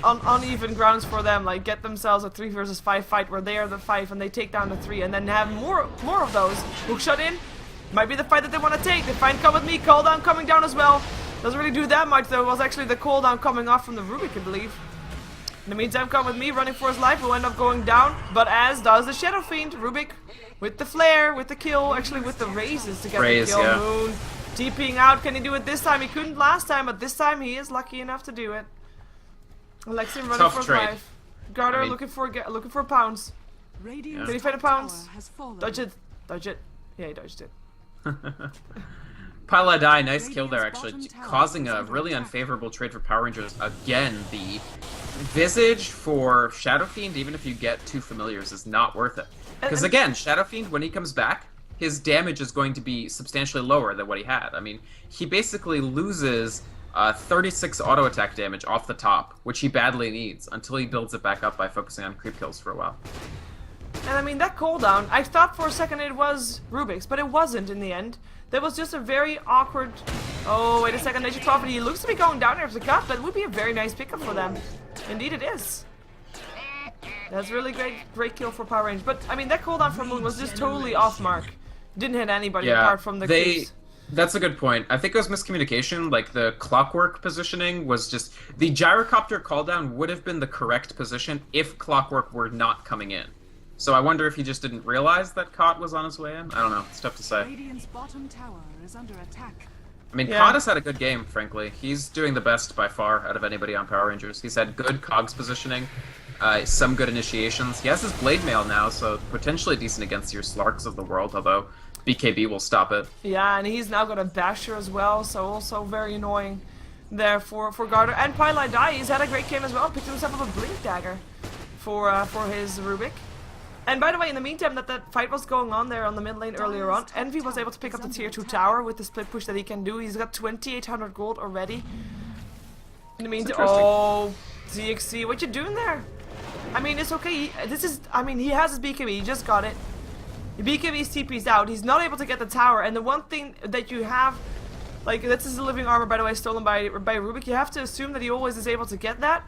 on uneven grounds for them, like get themselves a 3 versus 5 fight where they are the 5 and they take down the 3, and then have more of those. Hook shot in, might be the fight that they want to take. They find Come With Me, cooldown coming down as well. Doesn't really do that much though, it was actually the cooldown coming off from the Rubik, I believe. In the meantime, Come With Me, running for his life, will end up going down, but as does the Shadow Fiend. Rubik with the flare, with the kill, actually with the raises to get the kill. Yeah. Moon TPing out, can he do it this time? He couldn't last time, but this time he is lucky enough to do it. Alexian running for his life. Garter looking for pounds. Did he find a pounds? Dodge it. Dodge it. Yeah, he dodged it. Paladai, nice kill there actually, causing a really unfavorable trade for Power Rangers. Again, the Visage for Shadow Fiend, even if you get 2 familiars, is not worth it. Because again, Shadow Fiend, when he comes back, his damage is going to be substantially lower than what he had. I mean, he basically loses 36 auto attack damage off the top, which he badly needs, until he builds it back up by focusing on creep kills for a while. And I mean, that cooldown, I thought for a second it was Rubik's, but it wasn't in the end. That was just a very awkward... Oh, wait a second, Nature Prophet, he looks to be going down there for the cut. That would be a very nice pickup for them. Indeed it is. That's really great kill for Power Rangers. But I mean, that cooldown from Moon was just totally off mark. Didn't hit anybody apart from the creeps. That's a good point. I think it was miscommunication. Like, the clockwork positioning was just... The gyrocopter calldown would have been the correct position if clockwork were not coming in. So I wonder if he just didn't realize that Kot was on his way in. I don't know. It's tough to say. Radiant's bottom tower is under attack. I mean, Kot has had a good game, frankly. He's doing the best by far out of anybody on Power Rangers. He's had good cogs positioning, some good initiations. He has his blade mail now, so potentially decent against your Slarks of the world, although BKB will stop it. Yeah, and he's now got a Basher as well, so also very annoying there for Garter. And Pylai Dai, he's had a great game as well, picked himself up a Blink Dagger for his Rubik. And by the way, in the meantime that fight was going on there on the mid lane earlier on, Envy was able to pick up the tier 2 tower with the split push that he can do. He's got 2,800 gold already. In the meantime, oh, ZXC, what you doing there? I mean, it's okay. He has his BKB, he just got it. The BKB TP's out, he's not able to get the tower, and the one thing that you have, like, this is a living armor, by the way, stolen by Rubik, you have to assume that he always is able to get that.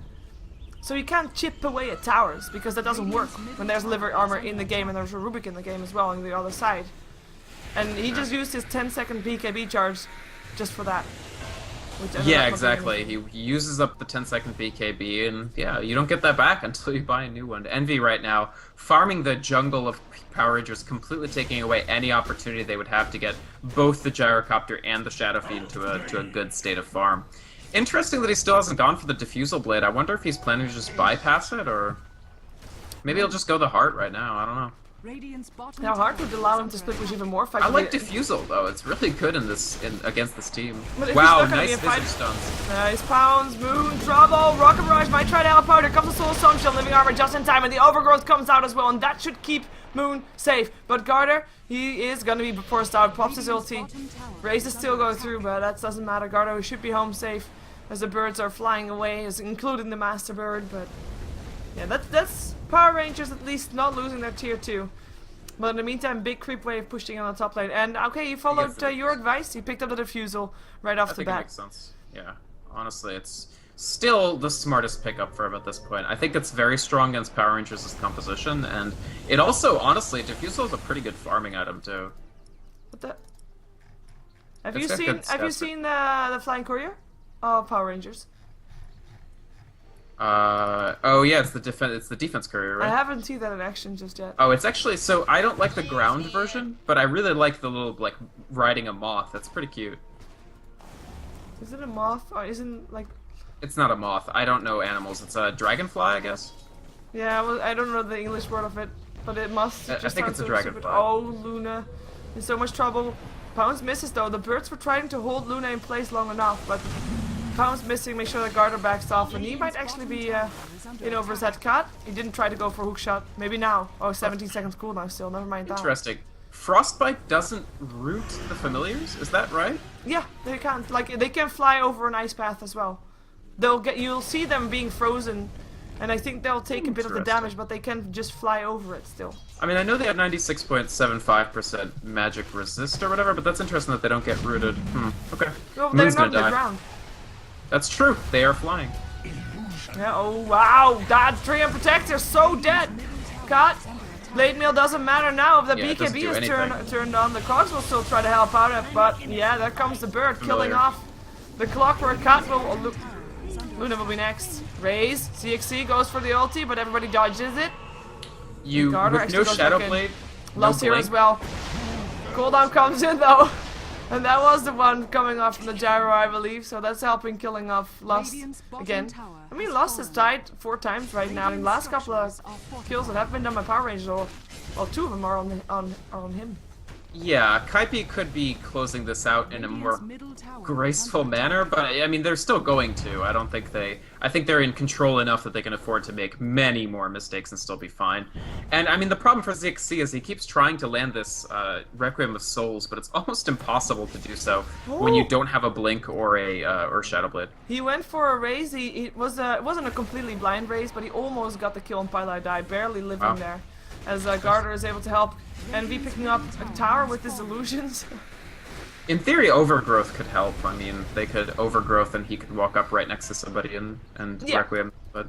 So you can't chip away at towers, because that doesn't work when there's living armor in the game and there's a Rubik in the game as well on the other side. And he just used his 10-second BKB charge just for that. Yeah, exactly. He uses up the 10-second BKB, and yeah, you don't get that back until you buy a new one. Envy right now, farming the jungle of Power Rangers, completely taking away any opportunity they would have to get both the gyrocopter and the shadow feed to a good state of farm. Interesting that he still hasn't gone for the diffusal blade. I wonder if he's planning to just bypass it, or maybe he'll just go the heart right now. I don't know. Now Heart would allow him to split push even more. I like Diffusal though, it's really good against this team. Wow, nice visage stuns. Nice pounds, Moon, trouble, Rocket Barrage might try to help out. Here comes the Soul Sunshine, living armor just in time, and the Overgrowth comes out as well, and that should keep Moon safe. But Garter, he is gonna be forced out, pops his ulti. Raze is still going through, but that doesn't matter. Garter should be home safe as the birds are flying away, including the Master Bird, but yeah, that's Power Rangers at least not losing their tier 2. But in the meantime, big creep wave pushing on the top lane. And okay, you followed your advice. You picked up the Diffusal right off the bat. I think it makes sense. Yeah, honestly, it's still the smartest pickup for him at this point. I think it's very strong against Power Rangers' composition, and it also, honestly, Diffusal is a pretty good farming item too. What the? Have you seen the Flying Courier? Oh, Power Rangers. Oh yeah, it's the defense courier, right? I haven't seen that in action just yet. Oh, it's actually, so I don't like the ground version, but I really like the little, like, riding a moth. That's pretty cute. Is it a moth, or isn't, like... It's not a moth. I don't know animals. It's a dragonfly, I guess? Yeah, well, I don't know the English word of it, but it must I think it's a dragonfly. Oh, Luna. In so much trouble. Pounds misses, though. The birds were trying to hold Luna in place long enough, but... Pounds missing, make sure that Garter backs off, and he might actually be in over his head. Cut. He didn't try to go for hook shot. Maybe now. Oh, 17 seconds cooldown still. Never mind that. Interesting. Frostbite doesn't root the familiars. Is that right? Yeah, they can't. Like, they can fly over an ice path as well. You'll see them being frozen, and I think they'll take a bit of the damage, but they can just fly over it still. I mean, I know they have 96.75% magic resist or whatever, but that's interesting that they don't get rooted. Okay. Well, they're not on the ground. That's true. They are flying. Yeah, oh wow, that Triumph Protector so dead. Cut. Blade Mail doesn't matter now if the BKB is turned on. The cogs will still try to help out, but yeah, there comes the bird killing off the Clockwork. Cut will Luna will be next. Raze, CXC goes for the ulti, but everybody dodges it. With no Shadow Blade, lost here as well. Cooldown comes in though. And that was the one coming off from the gyro, I believe, so that's helping killing off Lost again. I mean, Lost has died 4 times right now, and the last couple of kills that have been done by Power Rangers, well, 2 of them are on him. Yeah, Kaipi could be closing this out in a more graceful manner, but I mean, they're still going to. I think they're in control enough that they can afford to make many more mistakes and still be fine. And I mean, the problem for ZXC is he keeps trying to land this Requiem of Souls, but it's almost impossible to do so when you don't have a Blink or a Shadow Blade. He went for a raise. It wasn't a completely blind raise, but he almost got the kill on Pylai Dai, barely living there. As Garter is able to help Envy picking up a tower with his illusions. In theory, Overgrowth could help. I mean, they could Overgrowth and he could walk up right next to somebody and Requiem. But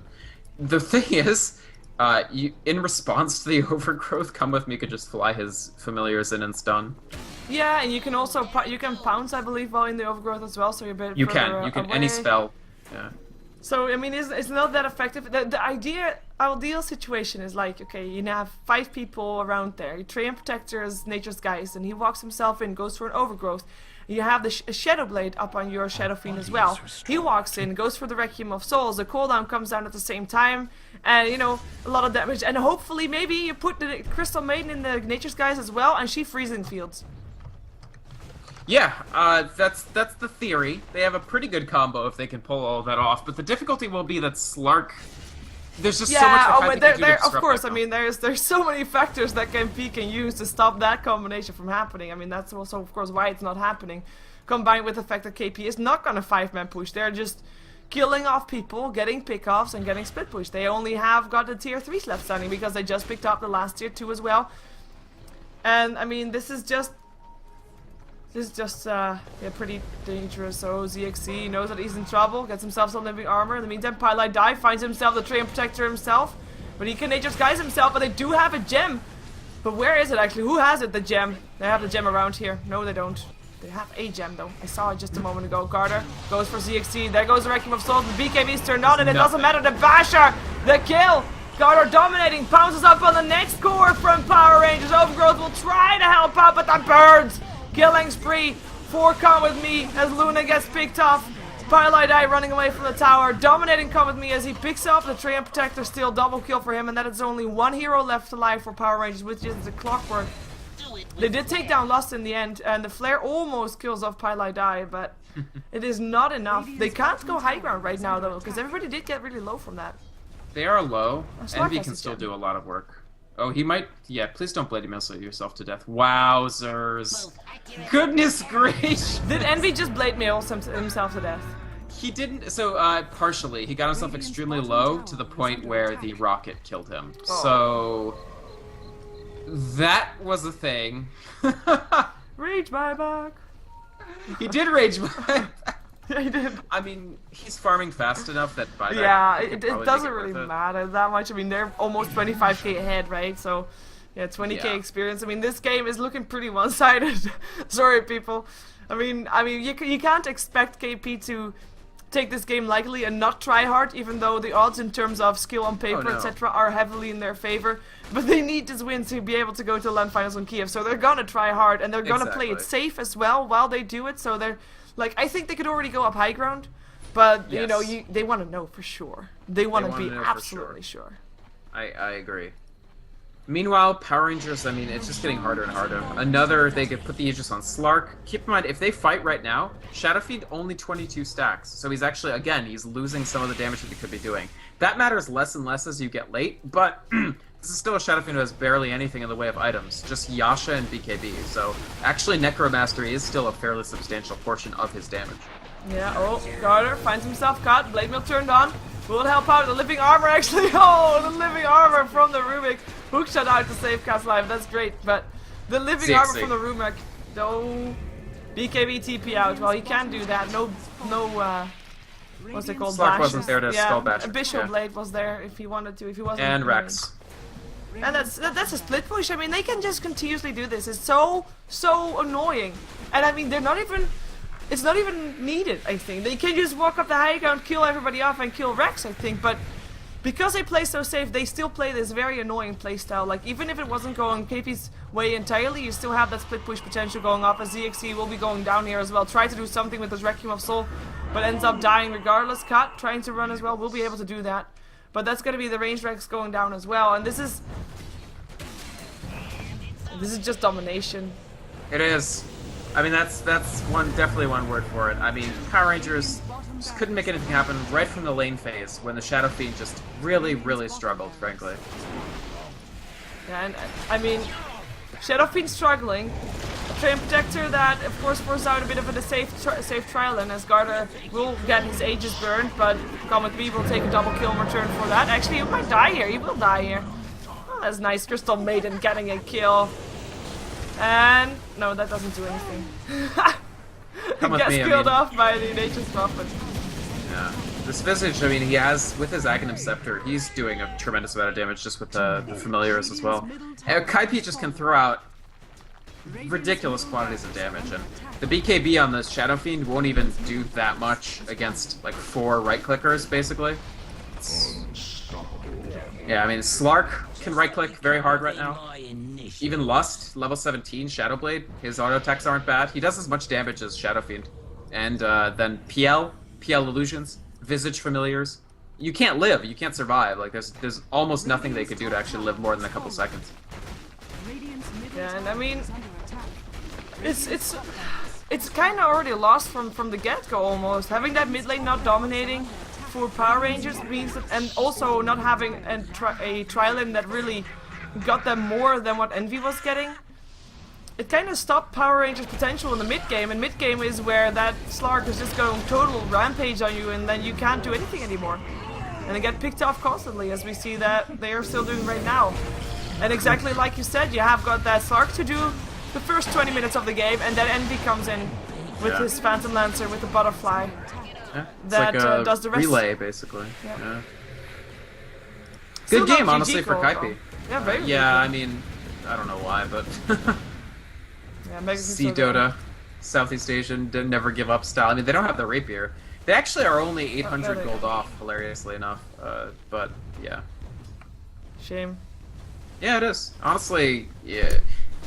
the thing is, In response to the overgrowth, Come With Me could just fly his familiars in and stun. Yeah, and you can also you can pounce, I believe, while in the overgrowth as well, so you're a bit You can any spell. Yeah. So I mean, it's not that effective. The ideal situation is like, okay, you now have 5 people around there. You train Protector as Nature's Geist, and he walks himself in, goes for an overgrowth. You have the Shadow Blade up on your Shadow Fiend as well. He walks in, goes for the Requiem of Souls. The cooldown comes down at the same time, and you know, a lot of damage. And hopefully, maybe you put the Crystal Maiden in the Nature's Geist as well, and she freezing fields. Yeah, that's the theory. They have a pretty good combo if they can pull all of that off, but the difficulty will be that Slark. There's just so much of course. I mean, there's so many factors that Kaipi can use to stop that combination from happening. I mean, that's also of course why it's not happening. Combined with the fact that KP is not gonna 5-man push. They're just killing off people, getting pickoffs, and getting split push. They only have got the tier 3s left standing because they just picked up the last tier 2 as well. And I mean, this is just yeah, pretty dangerous. So ZXC knows that he's in trouble, gets himself some living armor. In the meantime, Pylite Die finds himself the Train Protector himself, but he can Nature's Geist himself, but they do have a gem. But where is it actually? Who has it, the gem? They have the gem around here. No, they don't. They have a gem though. I saw it just a moment ago. Garter goes for ZXC. There goes the Requiem of Souls. The BKB's turned on, and it doesn't matter. The Basher, the kill. Garter dominating, pounces up on the next core from Power Rangers. Overgrowth will try to help out, but the birds. Killing spree for Come With Me as Luna gets picked off. Pylite Eye running away from the tower, dominating Come With Me as he picks up the Train Protector. Still double kill for him, and that is only 1 hero left alive for Power Rangers, which is the Clockwork. They did take down Lust in the end, and the Flare almost kills off Pylite Eye, but it is not enough. They can't go high ground right now though, because everybody did get really low from that. They are low. Envy can still do a lot of work. Oh, he might. Yeah, please don't Bloody Missile yourself to death. Wowzers. Goodness gracious. Did Envy just Blade Mail himself to death? He didn't. So, partially. He got himself extremely low to the point where the rocket killed him. Oh. So, that was a thing. Rage buyback. He did rage buyback. Yeah, he did. I mean, he's farming fast enough that buyback. Yeah, it doesn't really matter that much. I mean, they're almost 25k ahead, right? So, yeah, 20k experience. I mean, this game is looking pretty one-sided. Sorry, people. I mean, you can't expect KP to take this game lightly and not try hard, even though the odds in terms of skill on paper, etc., are heavily in their favor. But they need this win to be able to go to the LAN finals in Kiev. So they're gonna try hard, and they're gonna play it safe as well while they do it. So they're like, I think they could already go up high ground, but you know, they want to know for sure. They want to be absolutely sure. I agree. Meanwhile, Power Rangers, I mean, it's just getting harder and harder. They could put the Aegis on Slark. Keep in mind, if they fight right now, Shadow Fiend only 22 stacks. So he's actually, again, he's losing some of the damage that he could be doing. That matters less and less as you get late, but this is still a Shadow Fiend who has barely anything in the way of items. Just Yasha and BKB. So actually, Necromastery is still a fairly substantial portion of his damage. Yeah, oh, Garter finds himself caught. Blade Mill turned on. Will it help out? The living armor actually. Oh, the living armor from the Rubik. Hookshot out to save Cast Life. That's great. But the living armor from the Rubik. No. BKB TP out. Well, he can do that. No, what's it called? Slark wasn't there to skull bash. Bishop Blade was there if he wanted to. If he wasn't. And Rex. And that's a split push. I mean, they can just continuously do this. It's so annoying. And I mean, they're not even. It's not even needed, I think. They can just walk up the high ground, kill everybody off, and kill Rex, I think. But because they play so safe, they still play this very annoying playstyle. Like, even if it wasn't going KP's way entirely, you still have that split push potential going off, as ZXC will be going down here as well. Try to do something with this Requiem of Soul, but ends up dying regardless. Kat, trying to run as well, will be able to do that. But that's going to be the range Rex going down as well. And this is just domination. It is. I mean, that's definitely one word for it. I mean, Power Rangers just couldn't make anything happen right from the lane phase when the Shadow Fiend just really, really struggled, frankly. Yeah, and I mean, Shadow Fiend struggling. A Train Protector that, of course, forced out a bit of a safe trial, and as Garter will get his Aegis burned, but Comet B will take a double kill in return for that. Actually, he might die here. He will die here. Oh, that's nice. Crystal Maiden getting a kill. And no, that doesn't do anything. Gets killed off by the Nature's Prophet. Yeah. This Visage, I mean, he has, with his Aghanim Scepter, he's doing a tremendous amount of damage just with the Familiars as well. Kaipi just can throw out ridiculous quantities of damage, and the BKB on this Shadow Fiend won't even do that much against, like, 4 right-clickers, basically. Yeah, I mean, Slark can right-click very hard right now. Even Lust, level 17, Shadowblade, his auto attacks aren't bad. He does as much damage as Shadow Fiend. And then PL Illusions, Visage Familiars. You can't live, you can't survive. Like, there's almost nothing they could do to actually live more than a couple seconds. Yeah, and I mean, it's kind of already lost from the get-go almost. Having that mid lane not dominating for Power Rangers means that, and also not having a Trilane that really got them more than what Envy was getting. It kind of stopped Power Rangers' potential in the mid game, and mid game is where that Slark is just going total rampage on you, and then you can't do anything anymore. And they get picked off constantly, as we see that they are still doing right now. And exactly like you said, you have got that Slark to do the first 20 minutes of the game, and then Envy comes in with his Phantom Lancer with the butterfly. Yeah, that like a does the rest. Relay, basically. Yeah. Yeah. Still Good game, not honestly, GG for goal, Kaipi. though. Yeah, very good. Yeah, I mean, I don't know why, but yeah, Sea Dota, Southeast Asian, never give up style. I mean, they don't have the rapier. They actually are only 800 gold off, hilariously enough. But yeah. Shame. Yeah, it is. Honestly, yeah.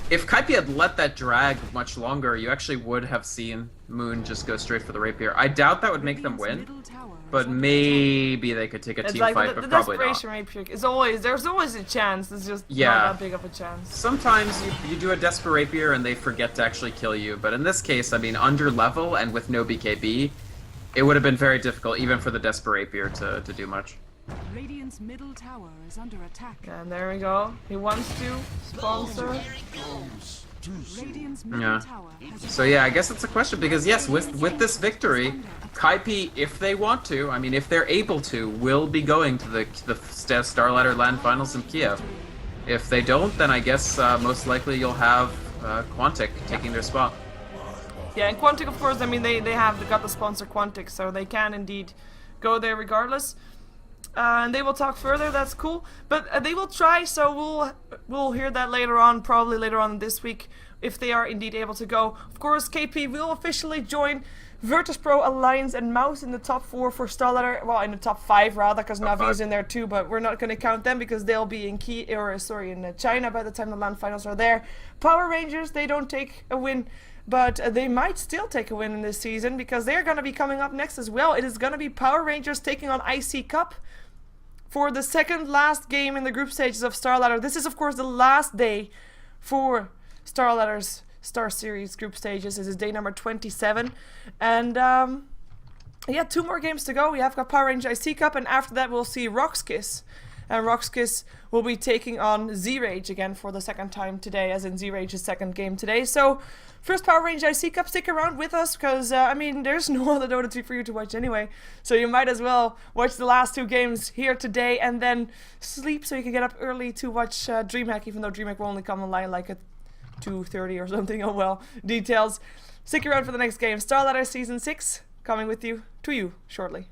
If Kaipi had let that drag much longer, you actually would have seen Moon just go straight for the rapier. I doubt that would make them win, but maybe they could take a team fight, but probably not. The desperation rapier is always, there's always a chance. There's just not that big of a chance. Sometimes you do a desperate rapier and they forget to actually kill you, but in this case, I mean, under level and with no BKB, it would have been very difficult, even for the desperate rapier, to do much. Radiant's middle tower is under attack. And there we go. He wants to sponsor. Yeah. So yeah, I guess it's a question because yes, with this victory, Kaipi, if they want to, I mean, if they're able to, will be going to the StarLadder LAN finals in Kiev. If they don't, then I guess most likely you'll have Quantic taking their spot. Yeah, and Quantic, of course, I mean, they got the sponsor Quantic, so they can indeed go there regardless. And they will talk further, that's cool. But they will try, so we'll hear that later on, probably later on this week, if they are indeed able to go. Of course, KP will officially join Virtus.pro, Alliance, and Mouse in the top 4 for StarLadder. Well, in the top 5 rather, because Navi's in there too, but we're not going to count them because they'll be in in China by the time the LAN finals are there. Power Rangers, they don't take a win, but they might still take a win in this season because they're going to be coming up next as well. It is going to be Power Rangers taking on IC Cup for the second last game in the group stages of StarLadder. This is, of course, the last day for StarLadder's StarSeries group stages. This is day number 27. And, yeah, 2 more games to go. We have got Power Rangers IC Cup, and after that we'll see Roxkiss. And Roxkiss will be taking on Z-Rage again for the second time today, as in Z-Rage's second game today. So, first Power Rangers IC Cup, stick around with us, because, I mean, there's no other Dota 2 for you to watch anyway. So you might as well watch the last 2 games here today, and then sleep so you can get up early to watch DreamHack, even though DreamHack will only come online like at 2:30 or something. Oh well, details. Stick around for the next game. StarLadder Season 6, coming with you, to you, shortly.